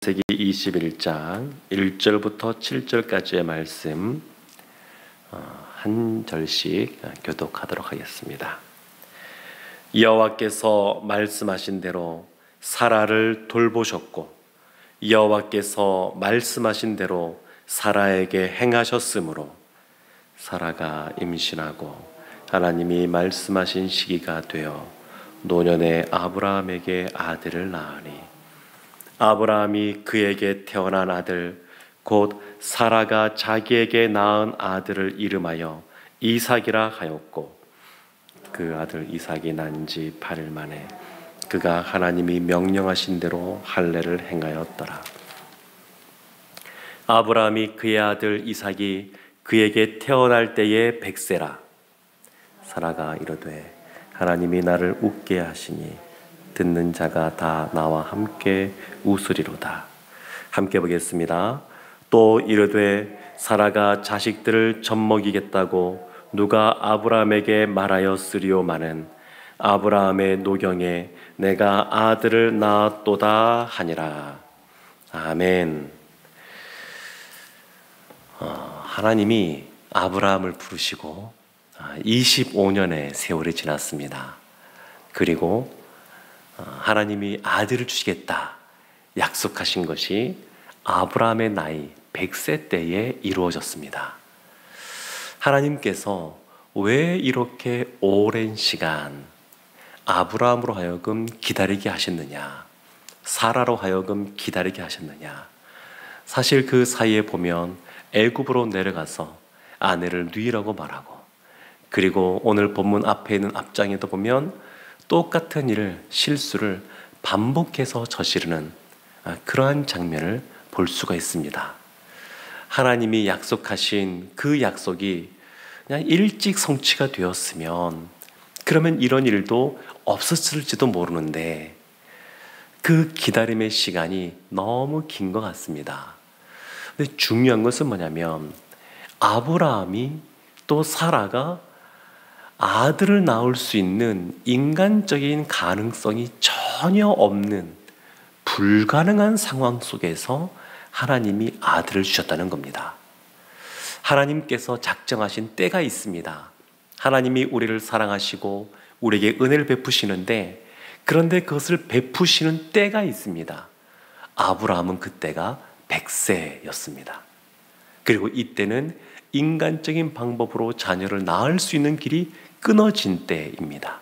창세기 21장 1절부터 7절까지의 말씀 한 절씩 교독하도록 하겠습니다. 여호와께서 말씀하신 대로 사라를 돌보셨고 여호와께서 말씀하신 대로 사라에게 행하셨으므로 사라가 임신하고 하나님이 말씀하신 시기가 되어 노년의 아브라함에게 아들을 낳으니 아브라함이 그에게 태어난 아들 곧 사라가 자기에게 낳은 아들을 이름하여 이삭이라 하였고 그 아들 이삭이 난 지 8일 만에 그가 하나님이 명령하신 대로 할례를 행하였더라. 아브라함이 그의 아들 이삭이 그에게 태어날 때에 100세라. 사라가 이르되 하나님이 나를 웃게 하시니 듣는 자가 다 나와 함께 웃으리로다. 함께 보겠습니다. 또 이르되 사라가 자식들을 젖먹이겠다고 누가 아브라함에게 말하였으리오마는 아브라함의 노경에 내가 아들을 낳았도다 하니라. 아멘. 하나님이 아브라함을 부르시고 25년의 세월이 지났습니다. 그리고 하나님이 아들을 주시겠다 약속하신 것이 아브라함의 나이 100세 때에 이루어졌습니다. 하나님께서 왜 이렇게 오랜 시간 아브라함으로 하여금 기다리게 하셨느냐, 사라로 하여금 기다리게 하셨느냐. 사실 그 사이에 보면 애굽으로 내려가서 아내를 누이라고 말하고, 그리고 오늘 본문 앞에 있는 앞장에도 보면 똑같은 일을, 실수를 반복해서 저지르는 그러한 장면을 볼 수가 있습니다. 하나님이 약속하신 그 약속이 그냥 일찍 성취가 되었으면 그러면 이런 일도 없었을지도 모르는데 그 기다림의 시간이 너무 긴 것 같습니다. 근데 중요한 것은 뭐냐면 아브라함이 또 사라가 아들을 낳을 수 있는 인간적인 가능성이 전혀 없는 불가능한 상황 속에서 하나님이 아들을 주셨다는 겁니다. 하나님께서 작정하신 때가 있습니다. 하나님이 우리를 사랑하시고 우리에게 은혜를 베푸시는데, 그런데 그것을 베푸시는 때가 있습니다. 아브라함은 그때가 100세였습니다. 그리고 이때는 인간적인 방법으로 자녀를 낳을 수 있는 길이 끊어진 때입니다.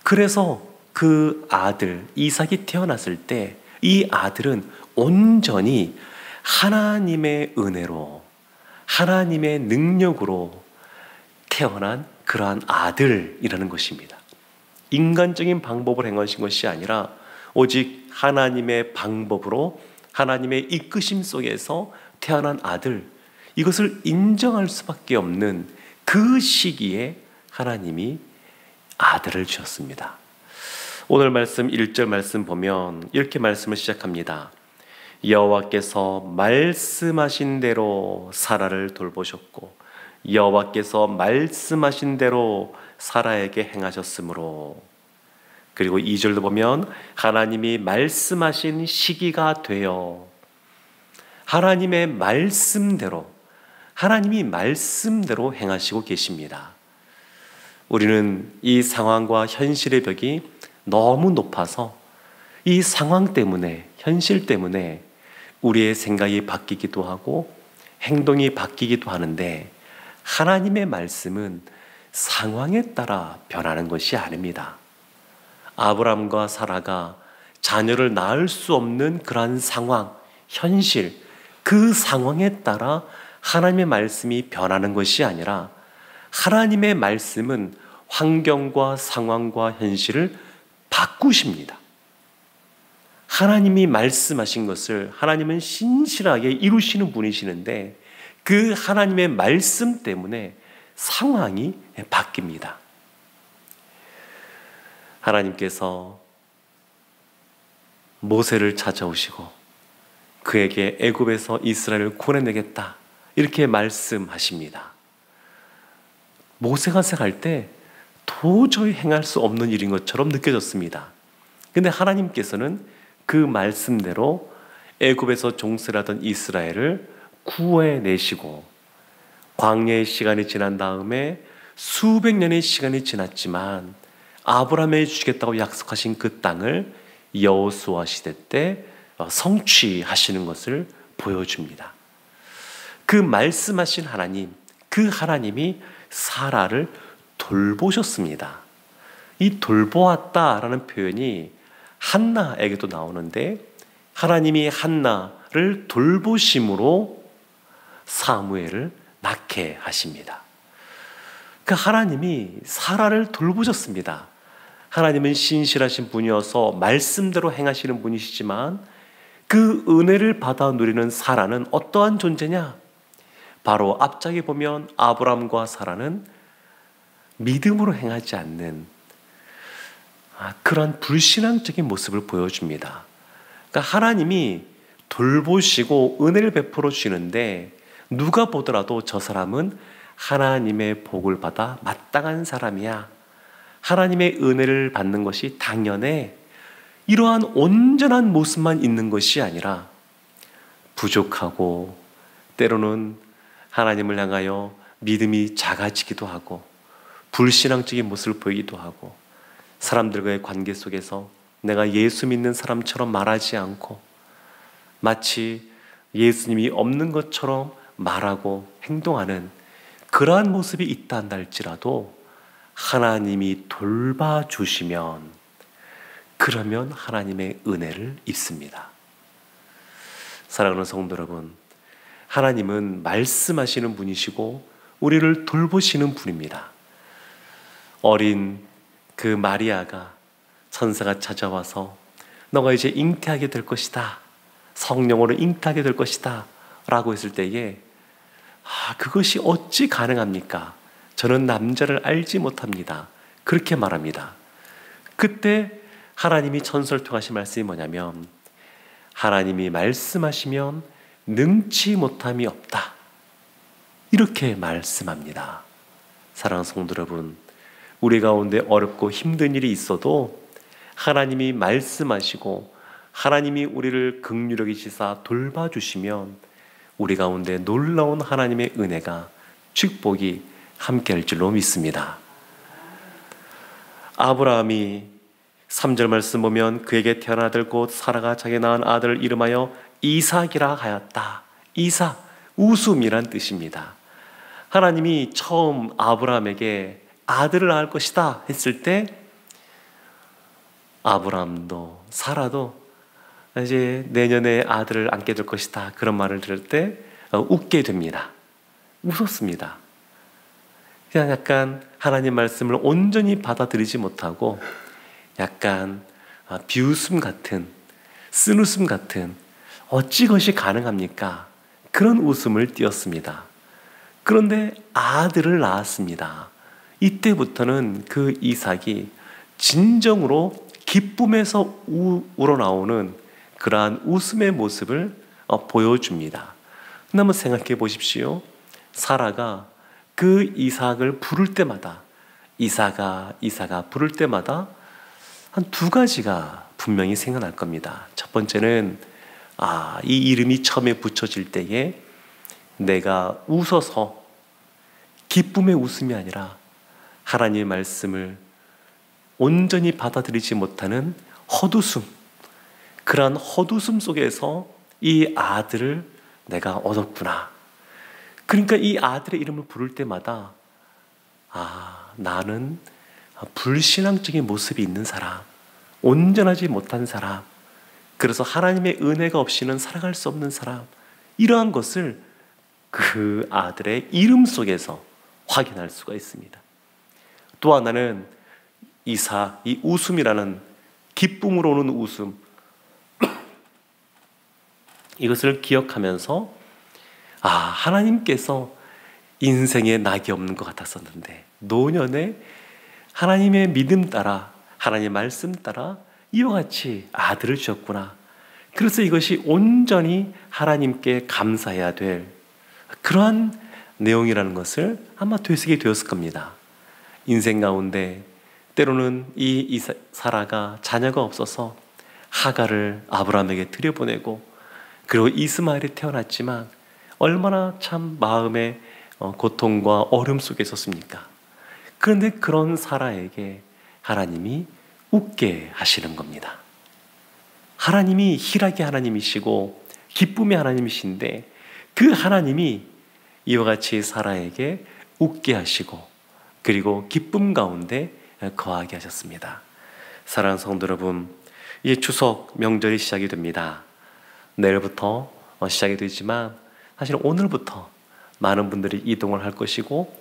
그래서 그 아들 이삭이 태어났을 때 이 아들은 온전히 하나님의 은혜로, 하나님의 능력으로 태어난 그러한 아들이라는 것입니다. 인간적인 방법을 행하신 것이 아니라 오직 하나님의 방법으로, 하나님의 이끄심 속에서 태어난 아들, 이것을 인정할 수밖에 없는 그 시기에 하나님이 아들을 주셨습니다. 오늘 말씀 1절 말씀 보면 이렇게 말씀을 시작합니다. 여호와께서 말씀하신 대로 사라를 돌보셨고 여호와께서 말씀하신 대로 사라에게 행하셨으므로. 그리고 2절도 보면 하나님이 말씀하신 시기가 되어, 하나님의 말씀대로, 하나님이 말씀대로 행하시고 계십니다. 우리는 이 상황과 현실의 벽이 너무 높아서 이 상황 때문에, 현실 때문에 우리의 생각이 바뀌기도 하고 행동이 바뀌기도 하는데, 하나님의 말씀은 상황에 따라 변하는 것이 아닙니다. 아브라함과 사라가 자녀를 낳을 수 없는 그러한 상황, 현실, 그 상황에 따라 하나님의 말씀이 변하는 것이 아니라 하나님의 말씀은 환경과 상황과 현실을 바꾸십니다. 하나님이 말씀하신 것을 하나님은 신실하게 이루시는 분이시는데 그 하나님의 말씀 때문에 상황이 바뀝니다. 하나님께서 모세를 찾아오시고 그에게 애굽에서 이스라엘을 구원해내겠다 이렇게 말씀하십니다. 모세가 생각할 때 도저히 행할 수 없는 일인 것처럼 느껴졌습니다. 근데 하나님께서는 그 말씀대로 애굽에서 종살이하던 이스라엘을 구해내시고 광야의 시간이 지난 다음에 수백 년의 시간이 지났지만 아브라함에게 주겠다고 약속하신 그 땅을 여호수아 시대 때 성취하시는 것을 보여줍니다. 그 말씀하신 하나님, 그 하나님이 사라를 돌보셨습니다. 이 돌보았다라는 표현이 한나에게도 나오는데 하나님이 한나를 돌보심으로 사무엘을 낳게 하십니다. 그 하나님이 사라를 돌보셨습니다. 하나님은 신실하신 분이어서 말씀대로 행하시는 분이시지만 그 은혜를 받아 누리는 사라는 어떠한 존재냐? 바로 앞장에 보면 아브라함과 사라는 믿음으로 행하지 않는 그런 불신앙적인 모습을 보여줍니다. 그러니까 하나님이 돌보시고 은혜를 베풀어 주시는데 누가 보더라도 저 사람은 하나님의 복을 받아 마땅한 사람이야. 하나님의 은혜를 받는 것이 당연해. 이러한 온전한 모습만 있는 것이 아니라 부족하고 때로는 하나님을 향하여 믿음이 작아지기도 하고 불신앙적인 모습을 보이기도 하고 사람들과의 관계 속에서 내가 예수 믿는 사람처럼 말하지 않고 마치 예수님이 없는 것처럼 말하고 행동하는 그러한 모습이 있다 한다 할지라도 하나님이 돌봐주시면 그러면 하나님의 은혜를 입습니다. 사랑하는 성도 여러분, 하나님은 말씀하시는 분이시고 우리를 돌보시는 분입니다. 어린 그 마리아가 천사가 찾아와서 너가 이제 잉태하게 될 것이다. 성령으로 잉태하게 될 것이다. 라고 했을 때에 그것이 어찌 가능합니까? 저는 남자를 알지 못합니다. 그렇게 말합니다. 그때 하나님이 천사를 통하신 말씀이 뭐냐면 하나님이 말씀하시면 능치 못함이 없다. 이렇게 말씀합니다. 사랑하는 성도 여러분, 우리 가운데 어렵고 힘든 일이 있어도 하나님이 말씀하시고 하나님이 우리를 긍휼히 여기시사 돌봐주시면 우리 가운데 놀라운 하나님의 은혜가 축복이 함께할 줄로 믿습니다. 아브라함이 3절 말씀 보면 그에게 태어난 아들 곧 사라가 자기 낳은 아들을 이름하여 이삭이라 하였다. 이삭, 웃음이란 뜻입니다. 하나님이 처음 아브라함에게 아들을 낳을 것이다 했을 때 아브라함도 사라도 이제 내년에 아들을 안게 될 것이다 그런 말을 들을 때 웃게 됩니다. 웃었습니다. 그냥 약간 하나님 말씀을 온전히 받아들이지 못하고 약간 비웃음 같은 쓴웃음 같은 어찌 그것이 가능합니까? 그런 웃음을 띄었습니다. 그런데 아들을 낳았습니다. 이때부터는 그 이삭이 진정으로 기쁨에서 우러나오는 그러한 웃음의 모습을 보여줍니다. 한번 생각해 보십시오. 사라가 그 이삭을 부를 때마다 이삭아 부를 때마다 한 두 가지가 분명히 생각날 겁니다. 첫 번째는 이 이름이 처음에 붙여질 때에 내가 웃어서 기쁨의 웃음이 아니라 하나님의 말씀을 온전히 받아들이지 못하는 헛웃음, 그러한 헛웃음 속에서 이 아들을 내가 얻었구나. 그러니까 이 아들의 이름을 부를 때마다 나는 불신앙적인 모습이 있는 사람, 온전하지 못한 사람, 그래서 하나님의 은혜가 없이는 살아갈 수 없는 사람, 이러한 것을 그 아들의 이름 속에서 확인할 수가 있습니다. 또 하나는 이 웃음이라는 기쁨으로 오는 웃음, 이것을 기억하면서 하나님께서 인생에 낙이 없는 것 같았었는데 노년에 하나님의 믿음 따라 하나님의 말씀 따라 이와 같이 아들을 주셨구나. 그래서 이것이 온전히 하나님께 감사해야 될 그러한 내용이라는 것을 아마 되새게 되었을 겁니다. 인생 가운데 때로는 사라가 자녀가 없어서 하갈을 아브라함에게 들여보내고 그리고 이스마엘이 태어났지만 얼마나 참 마음의 고통과 어려움 속에 있었습니까? 그런데 그런 사라에게 하나님이 웃게 하시는 겁니다. 하나님이 희락의 하나님이시고 기쁨의 하나님이신데 그 하나님이 이와 같이 사라에게 웃게 하시고 그리고 기쁨 가운데 거하게 하셨습니다. 사랑하는 성도 여러분, 이제 추석 명절이 시작이 됩니다. 내일부터 시작이 되지만 사실 오늘부터 많은 분들이 이동을 할 것이고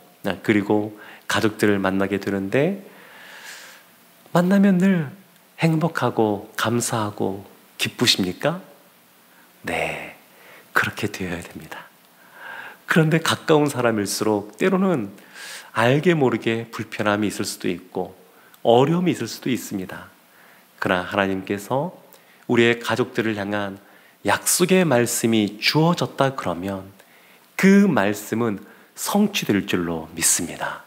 그리고 가족들을 만나게 되는데 만나면 늘 행복하고 감사하고 기쁘십니까? 네, 그렇게 되어야 됩니다. 그런데 가까운 사람일수록 때로는 알게 모르게 불편함이 있을 수도 있고 어려움이 있을 수도 있습니다. 그러나 하나님께서 우리의 가족들을 향한 약속의 말씀이 주어졌다 그러면 그 말씀은 성취될 줄로 믿습니다.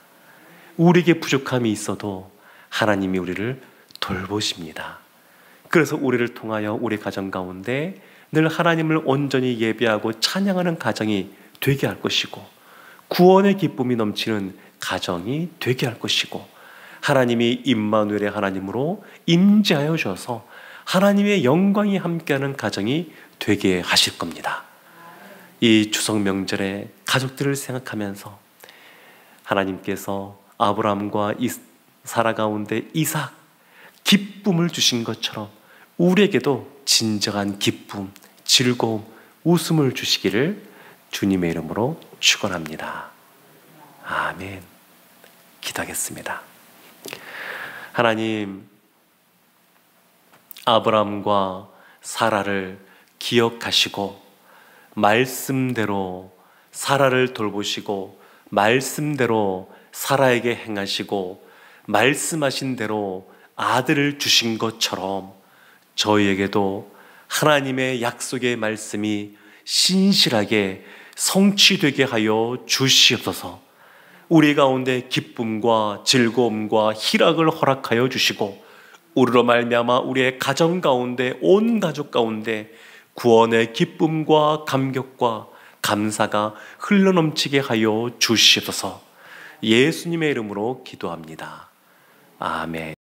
우리에게 부족함이 있어도 하나님이 우리를 돌보십니다. 그래서 우리를 통하여 우리 가정 가운데 늘 하나님을 온전히 예배하고 찬양하는 가정이 되게 할 것이고 구원의 기쁨이 넘치는 가정이 되게 할 것이고 하나님이 임마누엘의 하나님으로 임재하여 주셔서 하나님의 영광이 함께하는 가정이 되게 하실 겁니다. 이 추석 명절에 가족들을 생각하면서 하나님께서 아브라함과 사라 가운데 이삭 기쁨을 주신 것처럼 우리에게도 진정한 기쁨, 즐거움, 웃음을 주시기를 주님의 이름으로 축원합니다. 아멘. 기도하겠습니다. 하나님, 아브라함과 사라를 기억하시고 말씀대로 사라를 돌보시고 말씀대로 사라에게 행하시고 말씀하신 대로 아들을 주신 것처럼 저희에게도 하나님의 약속의 말씀이 신실하게 성취되게 하여 주시옵소서. 우리 가운데 기쁨과 즐거움과 희락을 허락하여 주시고 우리로 말미암아 우리의 가정 가운데 온 가족 가운데 구원의 기쁨과 감격과 감사가 흘러넘치게 하여 주시옵소서. 예수님의 이름으로 기도합니다. 아멘.